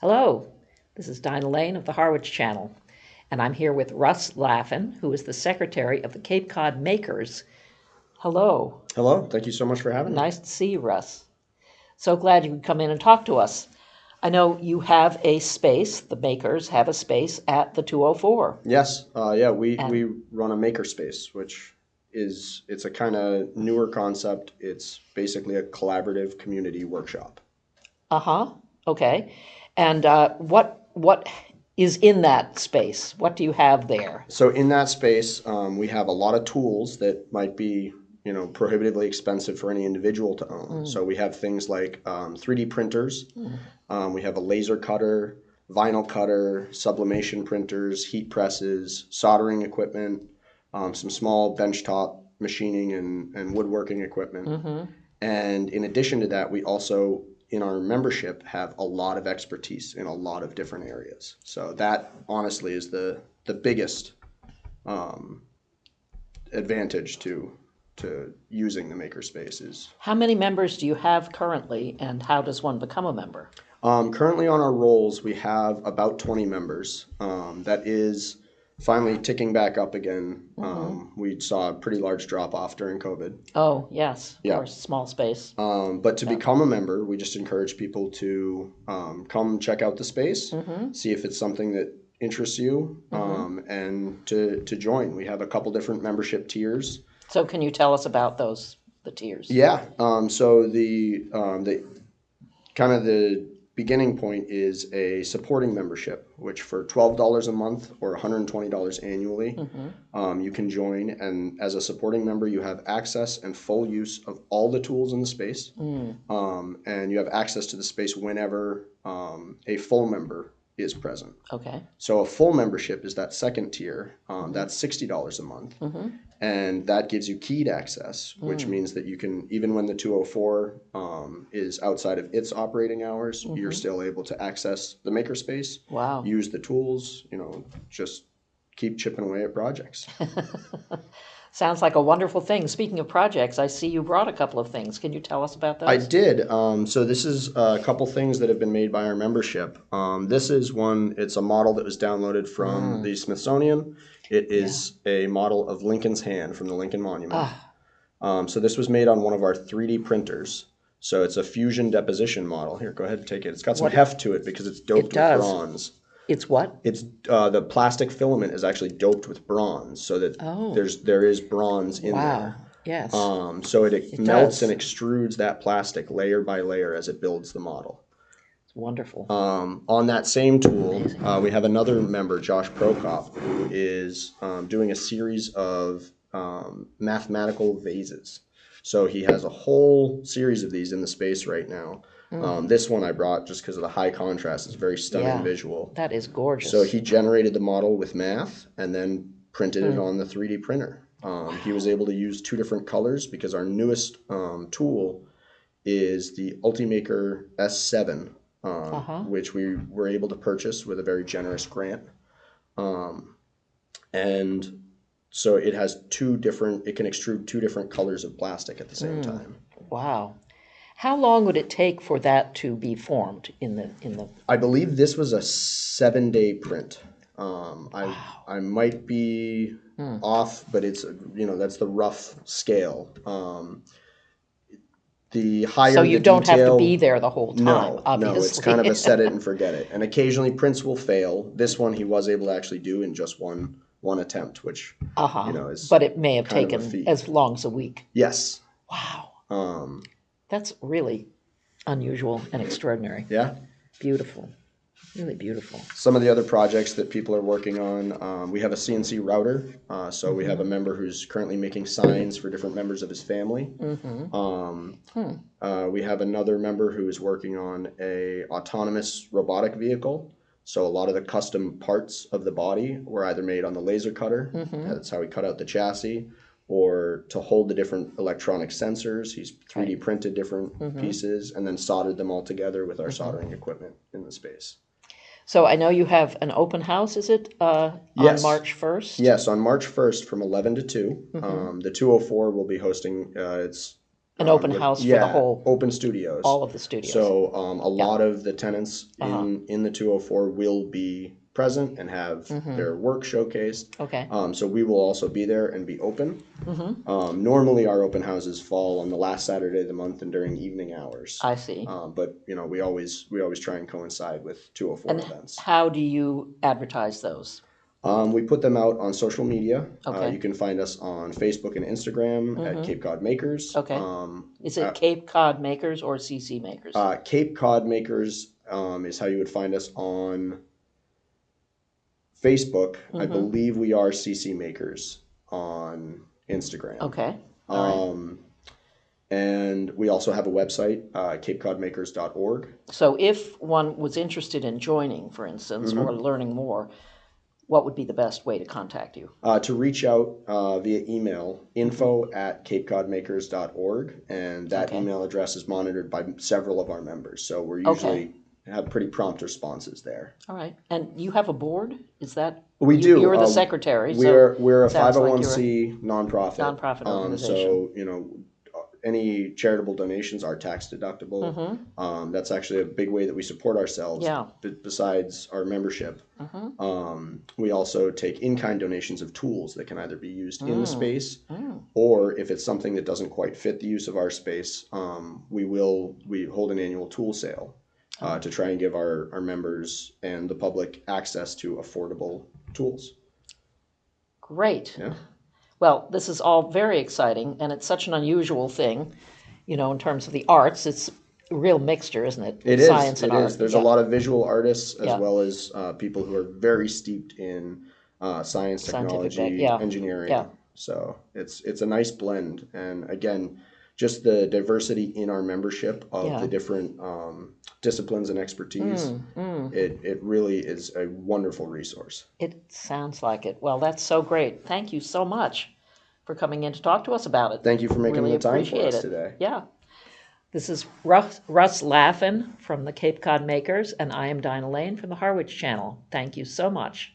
Hello, this is Dinah Lane of the Harwich Channel, and I'm here with Russ Laffin, who is the secretary of the Cape Cod Makers. Hello. Hello, thank you so much for having me. Nice to see you, Russ. So glad you could come in and talk to us. I know you have a space, the Makers have a space at the 204. Yes, we And run a makerspace, it's a kind of newer concept. It's basically a collaborative community workshop. uh-huh, okay. And what is in that space? What do you have there? So in that space, we have a lot of tools that might be, prohibitively expensive for any individual to own. So we have things like 3D printers. We have a laser cutter, vinyl cutter, sublimation printers, heat presses, soldering equipment, some small benchtop machining and woodworking equipment. And in addition to that, we also, in our membership, have a lot of expertise in a lot of different areas. So that honestly is the biggest advantage to using the makerspace is. How many members do you have currently, and how does one become a member? Currently on our rolls, we have about 20 members. That is finally ticking back up again. We saw a pretty large drop off during COVID. Oh, yes, of Yeah. course, small space. But to become a member, we just encourage people to come check out the space, see if it's something that interests you, and to join. We have a couple different membership tiers. So can you tell us about the tiers? Yeah. So the kind of the beginning point is a supporting membership, which for $12 a month or $120 annually, you can join. And as a supporting member, you have access and full use of all the tools in the space. And you have access to the space whenever a full member is present. Okay. So a full membership is that second tier. That's $60 a month. And that gives you keyed access, which means that you can, even when the 204 is outside of its operating hours, you're still able to access the makerspace, Wow. use the tools, just keep chipping away at projects. Sounds like a wonderful thing. Speaking of projects, I see you brought a couple of things. Can you tell us about those? I did. So this is a couple things that have been made by our membership. This is one, it's a model that was downloaded from the Smithsonian. It is a model of Lincoln's hand from the Lincoln Monument. So this was made on one of our 3D printers. So it's a fusion deposition model. Here, go ahead and take it. It's got some heft to it because it's doped with bronze. It's what? It's the plastic filament is actually doped with bronze, so that there is bronze in there. Yes. So it melts and extrudes that plastic layer by layer as it builds the model. It's wonderful. On that same tool, we have another member, Josh Prokop, who is doing a series of mathematical vases. So he has a whole series of these in the space right now. This one I brought just because of the high contrast. It's very stunning visual. That is gorgeous. So he generated the model with math and then printed it on the 3D printer. He was able to use two different colors because our newest tool is the Ultimaker S7, which we were able to purchase with a very generous grant. And so it has it can extrude two different colors of plastic at the same time. Wow. How long would it take for that to be formed in the? I believe this was a 7-day print. I might be off, but it's that's the rough scale. The higher So you the don't detail, have to be there the whole time. Obviously. No, it's kind of a set it and forget it. And occasionally prints will fail. This one he was able to actually do in just one attempt, which is But it may have kind of a taken feat. as long as a week. Yes. Wow. That's really unusual and extraordinary. Yeah. Beautiful. Really beautiful. Some of the other projects that people are working on, we have a CNC router. So we have a member who's currently making signs for different members of his family. We have another member who is working on a autonomous robotic vehicle. So a lot of the custom parts of the body were either made on the laser cutter. That's how we cut out the chassis. Or to hold the different electronic sensors, he's 3D printed different pieces and then soldered them all together with our soldering equipment in the space. So I know you have an open house, is it, on March 1st? Yes, on March 1st from 11 to 2. The 204 will be hosting its An open house for the whole, open studios. all of the studios. So a lot of the tenants in the 204 will be present and have their work showcased. Okay. So we will also be there and be open. Normally our open houses fall on the last Saturday of the month and during evening hours. I see. But we always try and coincide with 204 And events. how do you advertise those? We put them out on social media. Okay. You can find us on Facebook and Instagram at Cape Cod Makers. Okay. Is it Cape Cod Makers or CC Makers? Cape Cod Makers is how you would find us on Facebook. I believe we are CC Makers on Instagram. Okay. All right. And we also have a website, capecodmakers.org. So if one was interested in joining, for instance, or learning more, what would be the best way to contact you? To reach out via email, info@capecodmakers.org, and that email address is monitored by several of our members. So we're usually have pretty prompt responses there. All right. And you have a board? Is that? We do. You're the secretary. We're a sounds like 501c nonprofit. Nonprofit organization. So, any charitable donations are tax deductible. That's actually a big way that we support ourselves. Yeah. Besides our membership, we also take in-kind donations of tools that can either be used in the space, or if it's something that doesn't quite fit the use of our space, we hold an annual tool sale to try and give our members and the public access to affordable tools. Great. Yeah. Well, this is all very exciting, and it's such an unusual thing, in terms of the arts. It's a real mixture, isn't it? It Science and art. art. There's a lot of visual artists as well as people who are very steeped in science, technology, engineering. Yeah. So it's a nice blend, and again, just the diversity in our membership of the different disciplines and expertise. It really is a wonderful resource. It sounds like it. Well, that's so great. Thank you so much for coming in to talk to us about it. Thank you for making really the time for us appreciate it. today. Yeah. This is Russ Laffin from the Cape Cod Makers, and I am Dinah Lane from the Harwich Channel. Thank you so much.